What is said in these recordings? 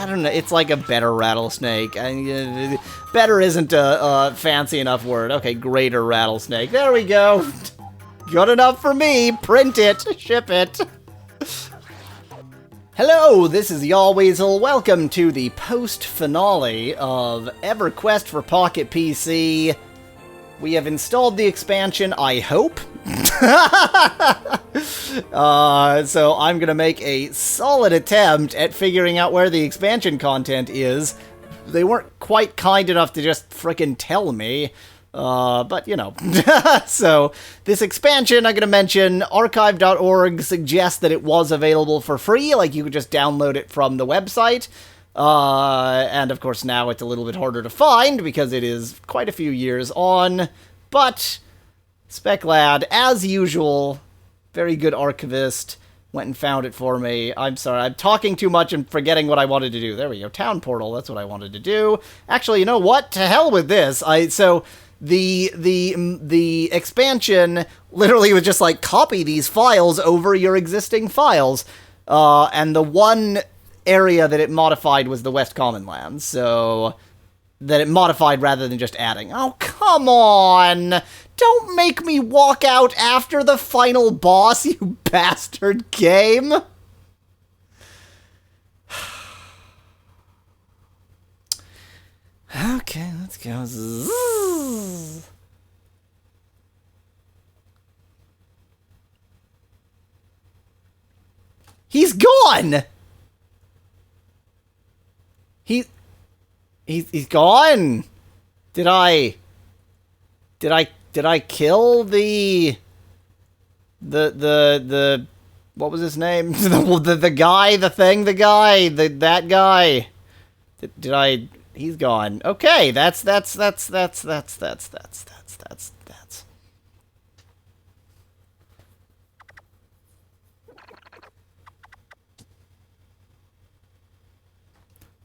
I don't know, it's like a better rattlesnake. Better isn't a fancy enough word. Okay, greater rattlesnake. There we go. Good enough for me. Print it. Ship it. Hello, this is Yallweasel. Welcome to the post-finale of EverQuest for Pocket PC. We have installed the expansion, I hope. So I'm gonna make a solid attempt at figuring out where the expansion content is. They weren't quite kind enough to just frickin' tell me. But, you know. So, this expansion, I'm gonna mention, archive.org suggests that it was available for free, like you could just download it from the website. And of course now it's a little bit harder to find, because it is quite a few years on. But, SpecLad, as usual, very good archivist, went and found it for me. I'm sorry, I'm talking too much and forgetting what I wanted to do. There we go, Town Portal, that's what I wanted to do. Actually, you know what? To hell with this. The expansion literally was just like, copy these files over your existing files. And the one area that it modified was the West Common Lands, so that it modified rather than just adding. Oh, come on! Don't make me walk out after the final boss, you bastard game! Okay, let's go. Zzz. He's gone! He's gone! Did I kill the what was his name? the guy, that guy. Did I... He's gone. Okay, that's.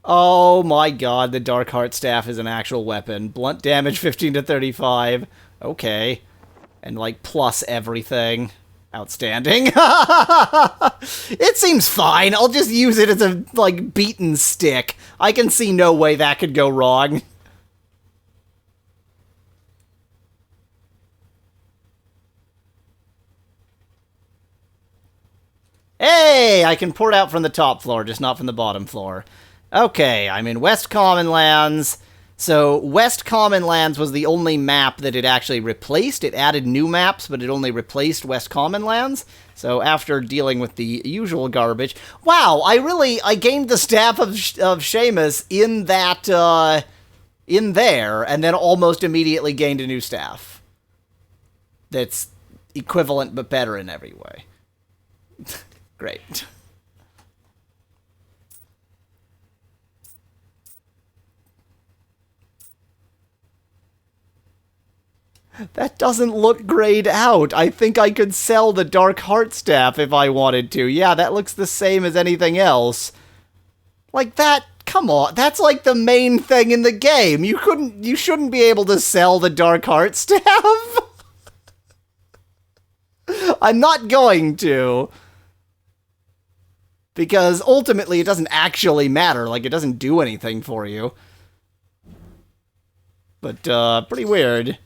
Oh my god, the Dark Heart Staff is an actual weapon. Blunt damage 15 to 35. Okay. And like plus everything. Outstanding. It seems fine. I'll just use it as a, like, beaten stick. I can see no way that could go wrong. Hey! I can pour it out from the top floor, just not from the bottom floor. Okay, I'm in West Common Lands. So, West Common Lands was the only map that it actually replaced. It added new maps, but it only replaced West Common Lands. So, after dealing with the usual garbage... Wow, I gained the Staff of Seamus in that, in there, and then almost immediately gained a new staff. That's equivalent, but better in every way. Great. That doesn't look grayed out. I think I could sell the Dark Heart Staff if I wanted to. Yeah, that looks the same as anything else. Like that, come on, that's like the main thing in the game. You shouldn't be able to sell the Dark Heart Staff. I'm not going to. Because ultimately it doesn't actually matter, like it doesn't do anything for you. But, pretty weird.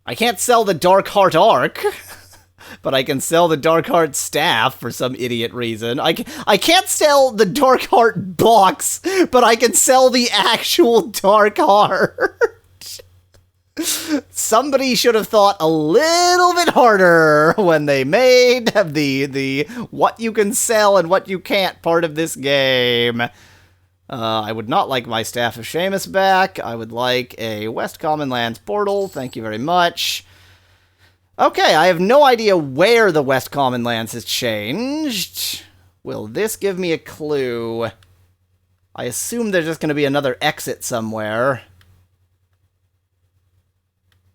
I can't sell the Dark Heart Arc, but I can sell the Dark Heart Staff for some idiot reason. I can't sell the Dark Heart Box, but I can sell the actual Dark Heart. Somebody should have thought a little bit harder when they made the what you can sell and what you can't part of this game. I would not like my Staff of Seamus back. I would like a West Common Lands portal. Thank you very much. Okay, I have no idea where the West Common Lands has changed. Will this give me a clue? I assume there's just going to be another exit somewhere.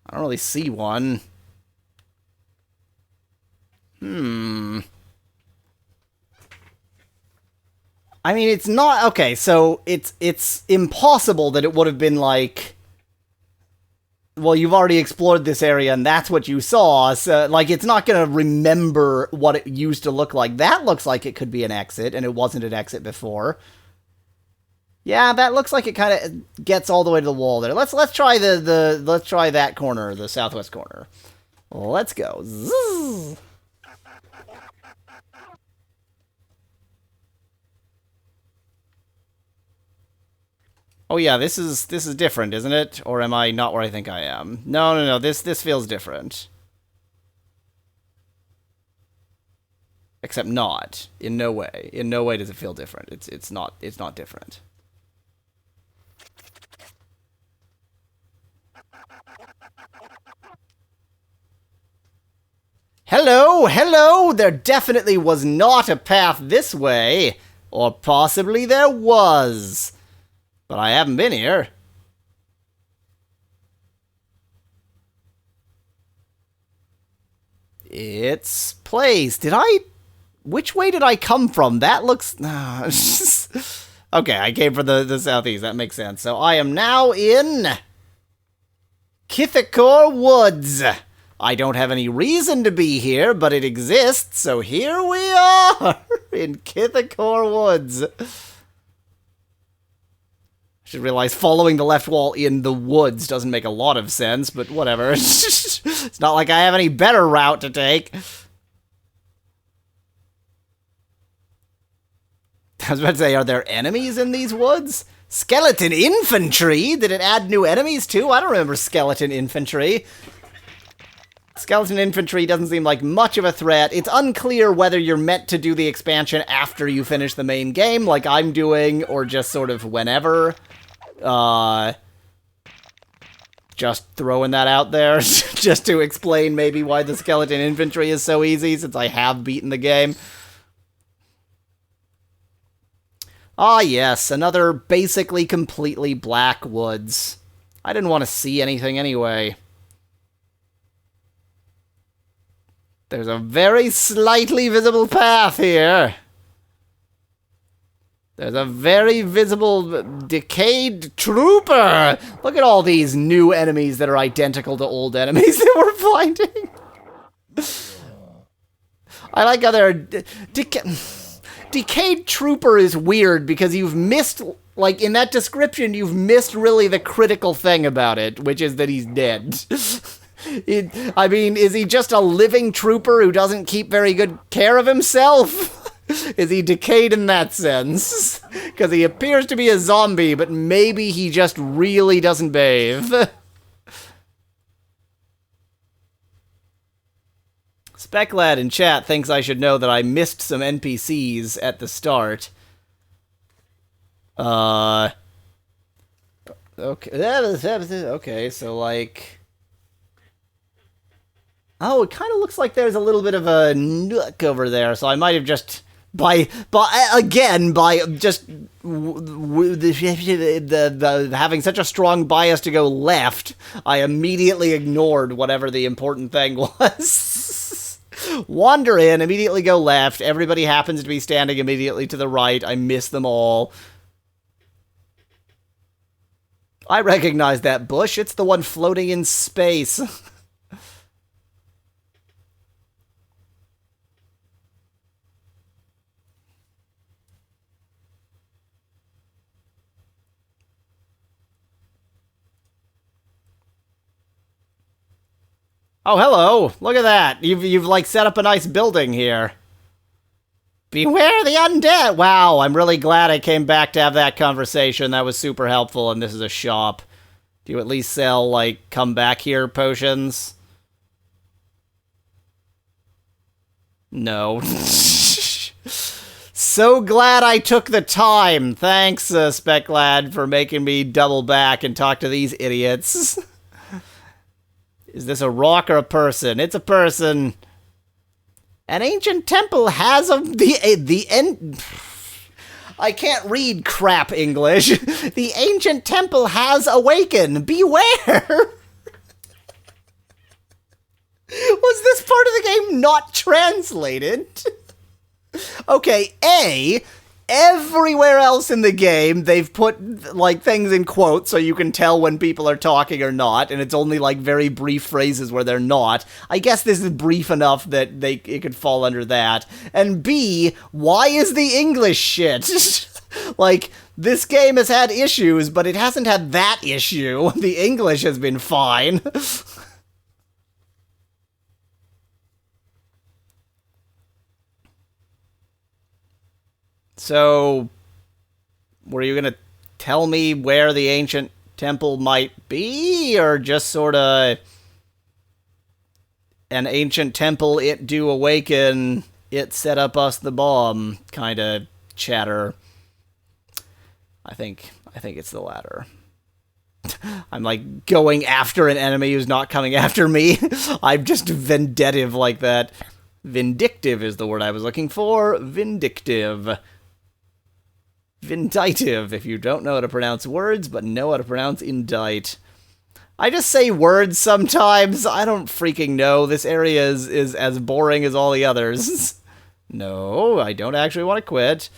I don't really see one. I mean, it's not... Okay, so it's impossible that it would have been, like... well, you've already explored this area and that's what you saw, so, like, it's not gonna remember what it used to look like. That looks like it could be an exit, and it wasn't an exit before. Yeah, that looks like it kind of gets all the way to the wall there. Let's try let's try that corner, the southwest corner. Let's go. Zzz. Oh yeah, this is different, isn't it? Or am I not where I think I am? No. This feels different. Except not. In no way. In no way does it feel different. It's not different. Hello! There definitely was not a path this way. Or possibly there was. But I haven't been here. It's place. Which way did I come from? That looks... okay, I came from the southeast. That makes sense. So I am now in... Kithakor Woods. I don't have any reason to be here, but it exists, so here we are in Kithakor Woods. I should realize following the left wall in the woods doesn't make a lot of sense, but whatever. It's not like I have any better route to take. I was about to say, are there enemies in these woods? Skeleton infantry? Did it add new enemies too? I don't remember skeleton infantry. Skeleton infantry doesn't seem like much of a threat. It's unclear whether you're meant to do the expansion after you finish the main game, like I'm doing, or just sort of whenever. Just throwing that out there, just to explain maybe why the skeleton infantry is so easy, since I have beaten the game. Ah, yes, another basically completely black woods. I didn't want to see anything anyway. There's a very slightly visible path here. There's a very visible decayed trooper. Look at all these new enemies that are identical to old enemies that we're finding. I like how they're... Decayed trooper is weird because you've missed... Like, in that description, you've missed really the critical thing about it, which is that he's dead. I mean, is he just a living trooper who doesn't keep very good care of himself? Is he decayed in that sense? Because he appears to be a zombie, but maybe he just really doesn't bathe. Speclad in chat thinks I should know that I missed some NPCs at the start. Okay, so like... Oh, it kind of looks like there's a little bit of a nook over there, so I might have just, by just having such a strong bias to go left, I immediately ignored whatever the important thing was. Wander in, immediately go left, everybody happens to be standing immediately to the right, I miss them all. I recognize that bush, it's the one floating in space. Oh, hello! Look at that! You've like set up a nice building here. Beware the undead! Wow, I'm really glad I came back to have that conversation. That was super helpful, and this is a shop. Do you at least sell, like, come back here potions? No. So glad I took the time. Thanks, Speclad, for making me double back and talk to these idiots. Is this a rock or a person? It's a person. An ancient temple has I can't read crap English. The ancient temple has awakened. Beware. Was this part of the game not translated? Okay, A, Everywhere else in the game, they've put, like, things in quotes so you can tell when people are talking or not, and it's only, like, very brief phrases where they're not. I guess this is brief enough that it could fall under that. And B, why is the English shit? Like, this game has had issues, but it hasn't had that issue. The English has been fine. So, were you going to tell me where the ancient temple might be? Or just sort of an ancient temple, it do awaken, it set up us the bomb kind of chatter? I think it's the latter. I'm like going after an enemy who's not coming after me. I'm just vindictive like that. Vindictive is the word I was looking for. Vindictive. Vindicative, if you don't know how to pronounce words, but know how to pronounce indict. I just say words sometimes. I don't freaking know. This area is as boring as all the others. No, I don't actually want to quit.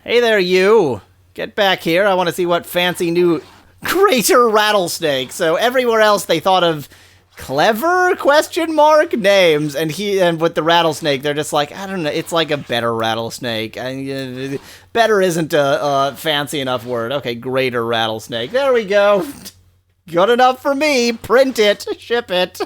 Hey there, you. Get back here. I want to see what fancy new greater rattlesnake. So everywhere else they thought of clever question mark names, and with the rattlesnake they're just like, I don't know, it's like a better rattlesnake. Better isn't a fancy enough word. Okay, greater rattlesnake. There we go. Good enough for me. Print it. Ship it.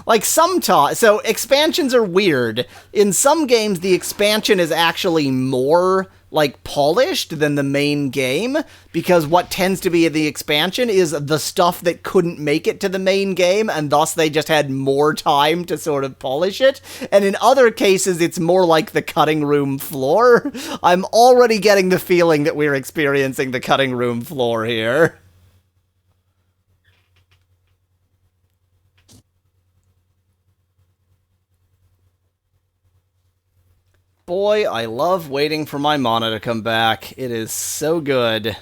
Like, sometimes, so expansions are weird. In some games, the expansion is actually more, like, polished than the main game, because what tends to be in the expansion is the stuff that couldn't make it to the main game, and thus they just had more time to sort of polish it. And in other cases, it's more like the cutting room floor. I'm already getting the feeling that we're experiencing the cutting room floor here. Boy, I love waiting for my mana to come back. It is so good.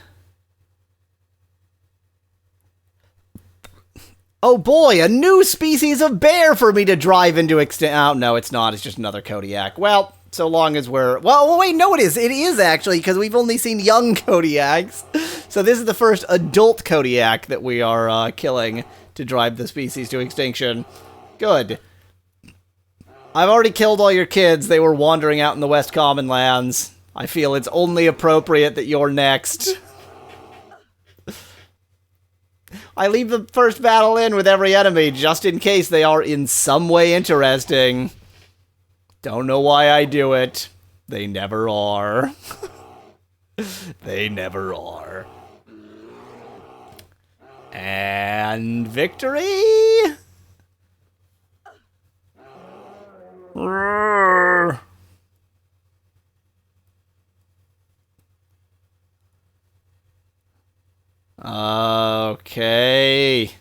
Oh boy, a new species of bear for me to drive into Oh, no, it's not. It's just another Kodiak. Well, so long as we're... Well, wait, no, it is. It is, actually, because we've only seen young Kodiaks. So this is the first adult Kodiak that we are killing to drive the species to extinction. Good. I've already killed all your kids. They were wandering out in the West Common Lands. I feel it's only appropriate that you're next. I leave the first battle in with every enemy, just in case they are in some way interesting. Don't know why I do it. They never are. They never are. And victory? Okay.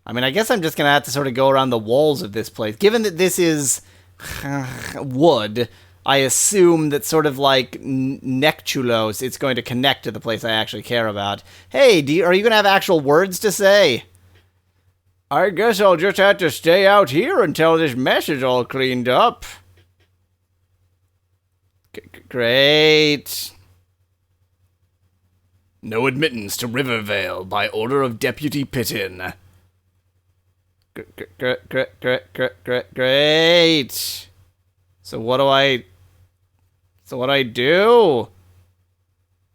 I mean, I guess I'm just gonna have to sort of go around the walls of this place. Given that this is wood, I assume that sort of like Nectulos, it's going to connect to the place I actually care about. Hey, are you gonna have actual words to say? I guess I'll just have to stay out here until this mess is all cleaned up. Great. No admittance to Rivervale by order of Deputy Pittin. Great. So what do I do?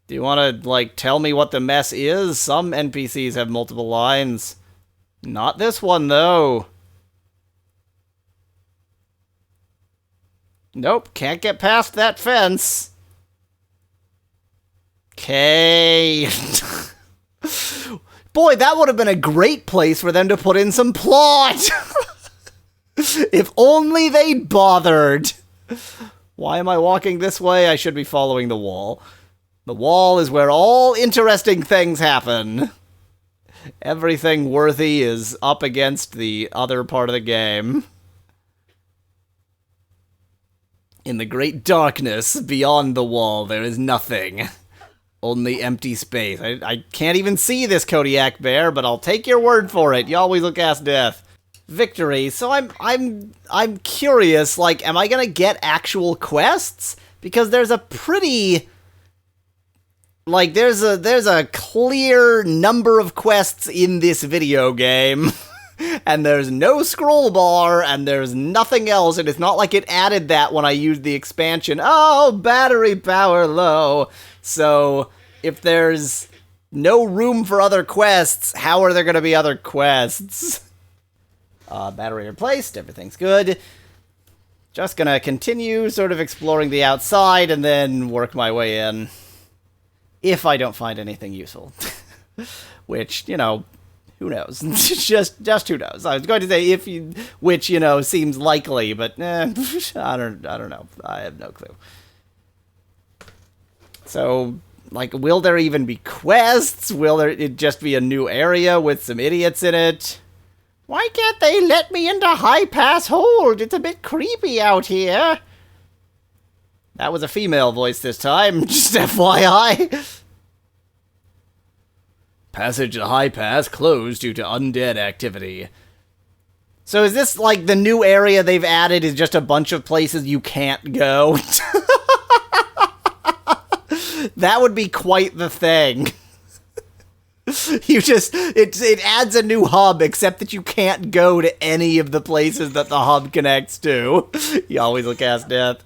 Do you want to, like, tell me what the mess is? Some NPCs have multiple lines. Not this one, though. Nope, can't get past that fence. Okay. Boy, that would have been a great place for them to put in some plot. If only they'd bothered. Why am I walking this way? I should be following the wall. The wall is where all interesting things happen. Everything worthy is up against the other part of the game. In the great darkness beyond the wall, there is nothing. Only empty space. I can't even see this Kodiak bear, but I'll take your word for it. You always look ass death. Victory. So I'm curious, like, am I gonna get actual quests? Because there's a pretty... Like, there's a clear number of quests in this video game. And there's no scroll bar, and there's nothing else, and it's not like it added that when I used the expansion. Oh, battery power low. So, if there's no room for other quests, how are there gonna be other quests? Battery replaced, everything's good. Just gonna continue sort of exploring the outside, and then work my way in. If I don't find anything useful. Which, you know... Who knows? just who knows? I was going to say which, you know, seems likely, but I don't know. I have no clue. So, like, will there even be quests? Will it just be a new area with some idiots in it? Why can't they let me into High Pass Hold? It's a bit creepy out here. That was a female voice this time, just FYI. Passage to High Pass closed due to undead activity. So is this, like, the new area they've added is just a bunch of places you can't go? That would be quite the thing. It adds a new hub, except that you can't go to any of the places that the hub connects to. You always look ass death.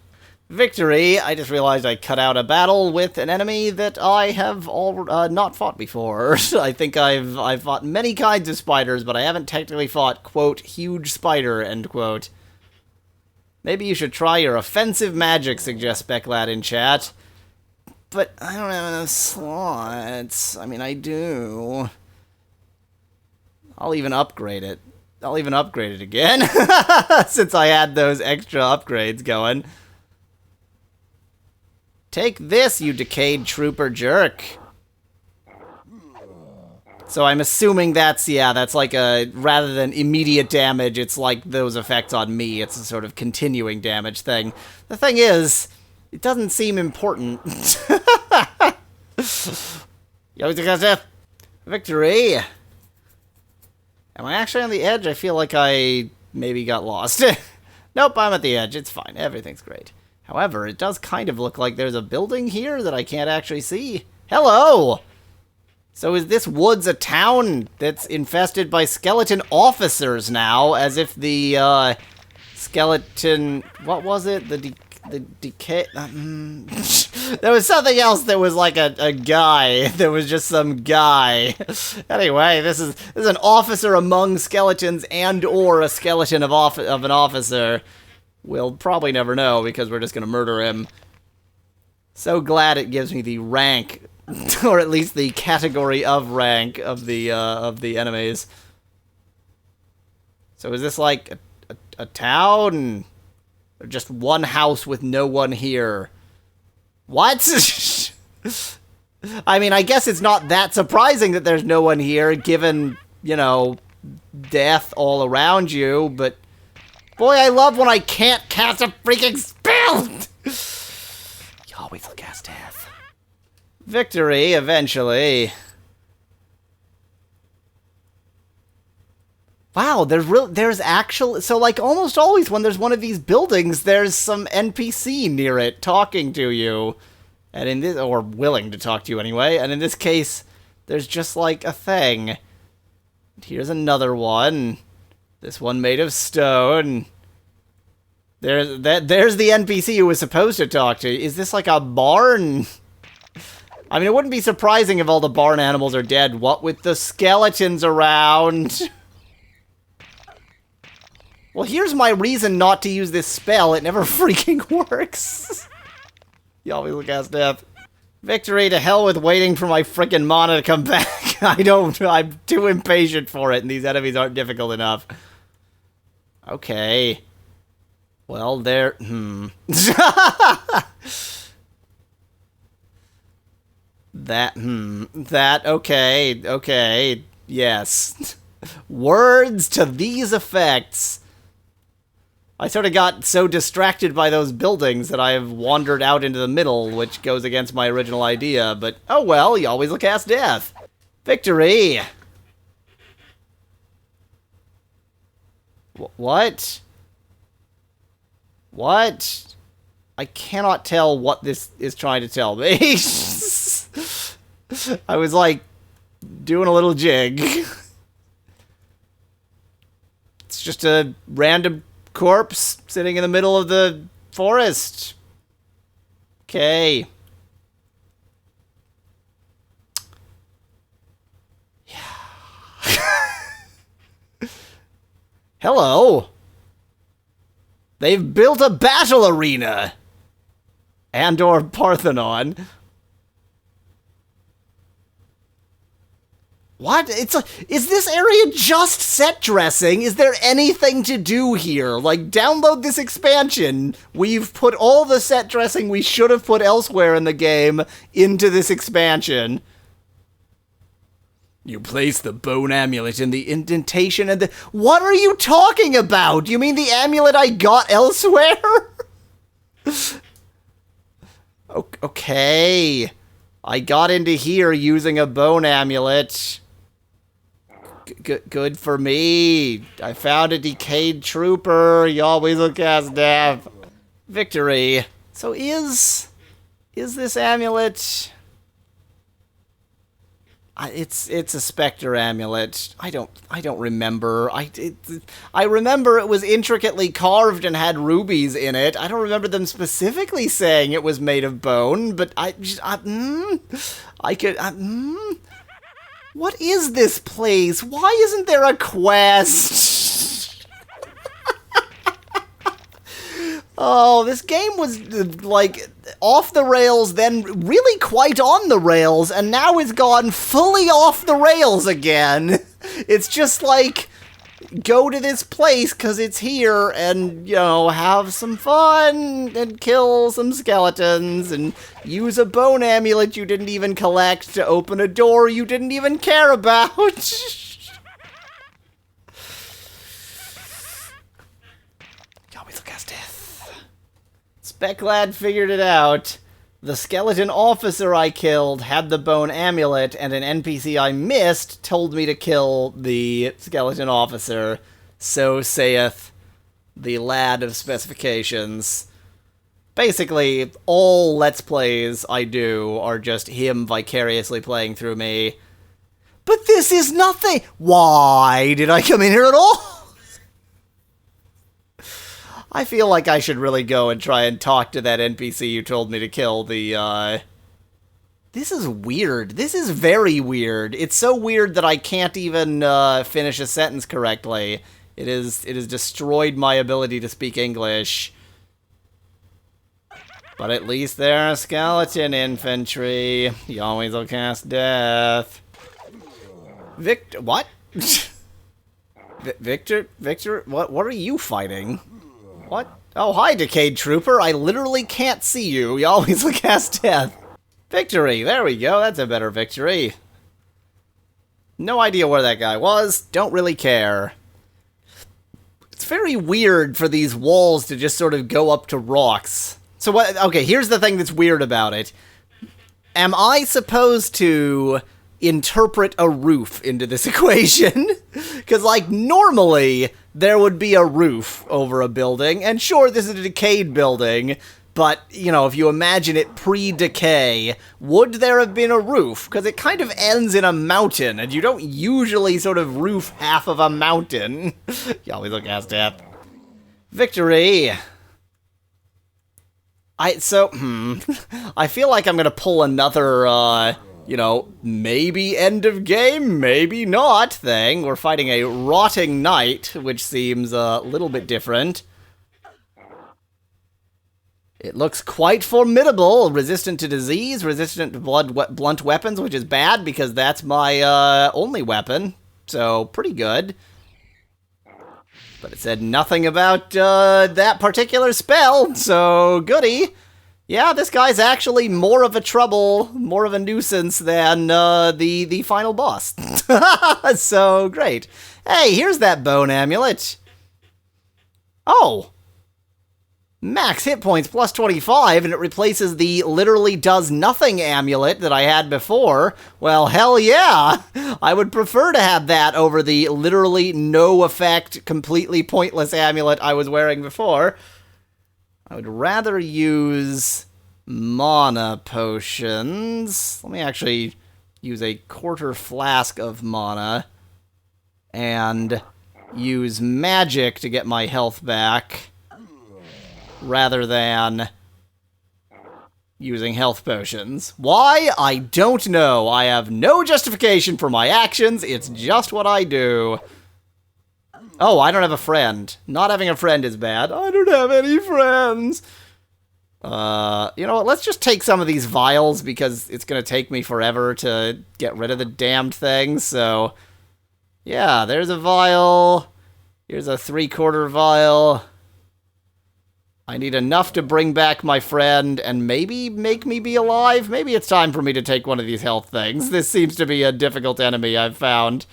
Victory! I just realized I cut out a battle with an enemy that I have not fought before. I think I've fought many kinds of spiders, but I haven't technically fought, quote, huge spider, end quote. Maybe you should try your offensive magic, suggests Becklad in chat. But I don't have enough slots. I mean, I do. I'll even upgrade it. I'll even upgrade it again, since I had those extra upgrades going. Take this, you decayed trooper jerk. So I'm assuming that's like a, rather than immediate damage, it's like those effects on me. It's a sort of continuing damage thing. The thing is, it doesn't seem important. Victory! Am I actually on the edge? I feel like I maybe got lost. Nope, I'm at the edge. It's fine. Everything's great. However, it does kind of look like there's a building here that I can't actually see. Hello! So is this woods a town that's infested by skeleton officers now, as if the, skeleton... What was it? The decay... There was something else that was like a guy. There was just some guy. Anyway, this is an officer among skeletons and or a skeleton of an officer. We'll probably never know, because we're just gonna murder him. So glad it gives me the rank, or at least the category of rank of the enemies. So is this like a town? Or just one house with no one here? What? I mean, I guess it's not that surprising that there's no one here, given, you know, death all around you, but... Boy, I love when I can't cast a freaking spell! You always look ass death. Victory, eventually. Wow, there's actual... So, like, almost always when there's one of these buildings, there's some NPC near it talking to you. And in this... Or willing to talk to you, anyway. And in this case, there's just, like, a thing. Here's another one. This one made of stone. There's the NPC who was supposed to talk to. Is this like a barn? I mean, it wouldn't be surprising if all the barn animals are dead. What with the skeletons around? Well, here's my reason not to use this spell. It never freaking works. You always look ass death. Victory, to hell with waiting for my frickin' mana to come back. I'm too impatient for it, and these enemies aren't difficult enough. Okay. Well, they're... That, okay, yes. Words to these effects. I sort of got so distracted by those buildings that I have wandered out into the middle, which goes against my original idea, but oh well, you always look ass death. Victory! What? What? I cannot tell what this is trying to tell me. I was like doing a little jig. It's just a random corpse sitting in the middle of the forest. Okay. Hello. They've built a battle arena. And/or Parthenon. What? Is this area just set dressing? Is there anything to do here? Like, download this expansion. We've put all the set dressing we should have put elsewhere in the game into this expansion. You place the bone amulet in the indentation and the... What are you talking about? You mean the amulet I got elsewhere? Okay. I got into here using a bone amulet. Good for me. I found a decayed trooper. You always will cast death. Victory. So is this amulet... It's a specter amulet. I don't remember. I remember it was intricately carved and had rubies in it. I don't remember them specifically saying it was made of bone, but What is this place? Why isn't there a quest? Oh, this game was, like, off the rails, then really quite on the rails, and now it's gone fully off the rails again. It's just like, go to this place because it's here, and, you know, have some fun, and kill some skeletons, and use a bone amulet you didn't even collect to open a door you didn't even care about. Specklad figured it out. The skeleton officer I killed had the bone amulet, and an NPC I missed told me to kill the skeleton officer. So saith the lad of specifications. Basically, all Let's Plays I do are just him vicariously playing through me. But this is nothing! Why did I come in here at all? I feel like I should really go and try and talk to that NPC you told me to kill. This is weird. This is very weird. It's so weird that I can't even finish a sentence correctly. It has destroyed my ability to speak English. But at least they're skeleton infantry. You always will cast death. What? Victor, what are you fighting? What? Oh, hi, Decayed Trooper. I literally can't see you. You always will cast death. Victory. There we go. That's a better victory. No idea where that guy was. Don't really care. It's very weird for these walls to just sort of go up to rocks. So what? Okay, here's the thing that's weird about it. Am I supposed to interpret a roof into this equation? Because, like, normally there would be a roof over a building, and sure, this is a decayed building, but, you know, if you imagine it pre-decay, would there have been a roof? Because it kind of ends in a mountain, and you don't usually sort of roof half of a mountain. You always look cast death. Victory! I feel like I'm gonna pull another, you know, maybe end of game, maybe not thing. We're fighting a rotting knight, which seems a little bit different. It looks quite formidable. Resistant to disease, resistant to blunt weapons, which is bad because that's my only weapon. So, pretty good. But it said nothing about that particular spell, so goody. Yeah, this guy's actually more of a trouble, more of a nuisance than the final boss. So, great. Hey, here's that bone amulet. Oh. max hit points plus 25, and it replaces the literally does nothing amulet that I had before. Well, hell yeah! I would prefer to have that over the literally no effect, completely pointless amulet I was wearing before. I would rather use mana potions. Let me actually use a quarter flask of mana and use magic to get my health back, rather than using health potions. Why? I don't know. I have no justification for my actions. It's just what I do. Oh, I don't have a friend. Not having a friend is bad. I don't have any friends. You know what? Let's just take some of these vials because it's going to take me forever to get rid of the damned thing. So, yeah, there's a vial. Here's a 3/4 vial. I need enough to bring back my friend and maybe make me be alive. Maybe it's time for me to take one of these health things. This seems to be a difficult enemy I've found.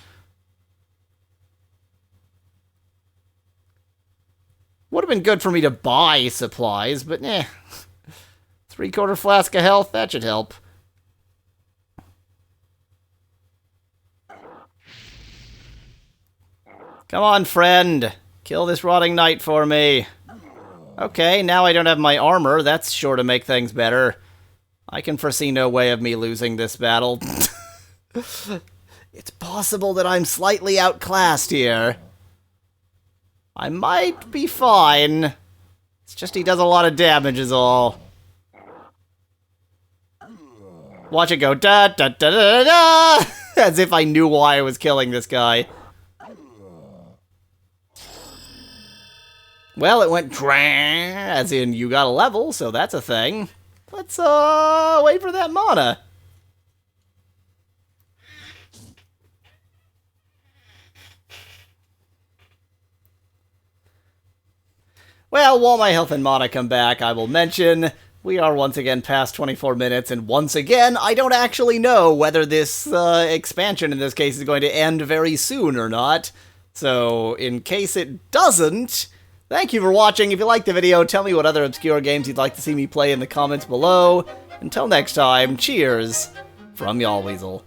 Would have been good for me to buy supplies, but eh. 3/4 flask of health, that should help. Come on, friend. Kill this rotting knight for me. Okay, now I don't have my armor. That's sure to make things better. I can foresee no way of me losing this battle. It's possible that I'm slightly outclassed here. I might be fine. It's just he does a lot of damage is all. Watch it go da da da da da, as if I knew why I was killing this guy. Well, it went as in you got a level, so that's a thing. Let's wait for that mana. Well, while my health and mana come back, I will mention we are once again past 24 minutes, and once again, I don't actually know whether this expansion in this case is going to end very soon or not. So, in case it doesn't, thank you for watching. If you liked the video, tell me what other obscure games you'd like to see me play in the comments below. Until next time, cheers from y'all Weasel.